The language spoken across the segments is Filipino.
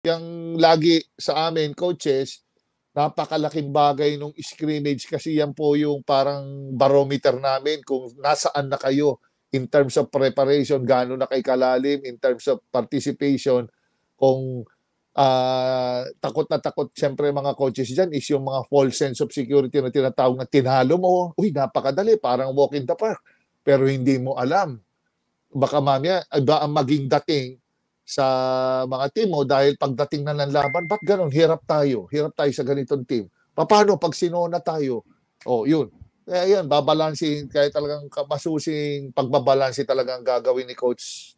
Yang lagi sa amin coaches, napakalaking bagay nung scrimmage kasi yan po yung parang barometer namin kung nasaan na kayo in terms of preparation, gaano na kayo kalalim, in terms of participation, kung takot na takot siyempre mga coaches diyan is yung mga false sense of security na tinatawag na tinalo mo, uy napakadali parang walk in the park, pero hindi mo alam baka mamaya iba ang maging dating sa mga team mo dahil pagdating na ng laban, ba't gano'n? Hirap tayo sa ganitong team. Paano pag sinona tayo? Oh, yun. Kaya yan, babalansin, kaya talagang masusing pagbabalanse talagang gagawin ni Coach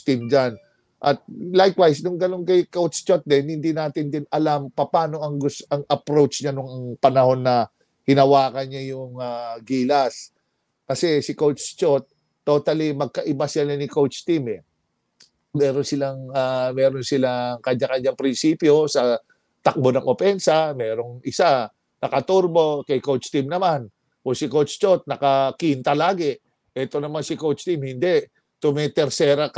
Tim dyan. At likewise, nung ganun kay Coach Chot din, hindi natin din alam paano ang approach niya nung panahon na hinawakan niya yung gilas. Kasi si Coach Chot, totally magkaiba sila ni Coach Tim eh. Meron silang kanya-kanyang prinsipyo sa takbo ng opensa, merong isa naka-turbo, kay Coach Tim naman. O si Coach Chot naka-quinta lagi. Ito naman si Coach Tim hindi. Tercera,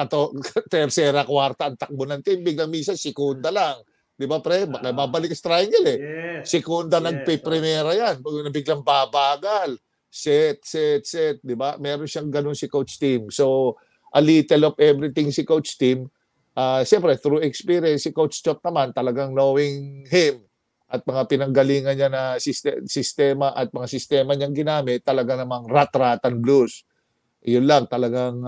tercera, kwarta ang takbo ng team, biglang minsan sekunda lang. Di ba pre? Babalik sa triangle eh. Yes. Sekunda Yes. nagpe-primera yan. Biglang babagal. Set. Di ba? Meron siyang ganun si Coach Tim. So, a little of everything si Coach Tim. Siyempre, through experience, si Coach Chot naman talagang knowing him at mga pinanggalingan niya na sistema at mga sistema niyang ginamit, talaga namang rat-ratan blues. Yun lang, talagang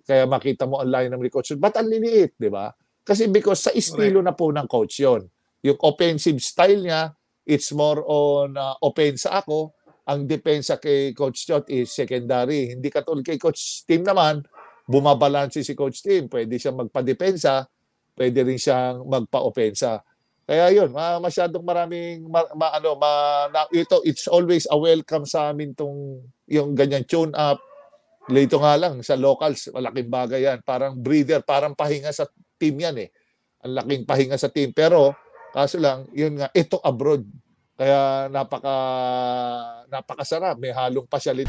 kaya makita mo ang line ng Coach Chot. Ba't ang liliit, di ba? Kasi because sa estilo na po ng coach yon. Yung offensive style niya, it's more on offensa ako. Ang depensa kay Coach Chot is secondary. Hindi katulad kay Coach Tim naman, bumabalanse si Coach Tim. Pwede siyang magpa-depensa, pwede rin siyang magpa-opensa. Kaya yun, masyadong maraming, it's always a welcome sa amin yung ganyan tune-up. Lito nga lang, sa locals, malaking bagay yan. Parang breather, parang pahinga sa team yan eh. Ang laking pahinga sa team. Pero, kaso lang, yun nga, ito abroad. Kaya napakasarap. May halong pasyalit.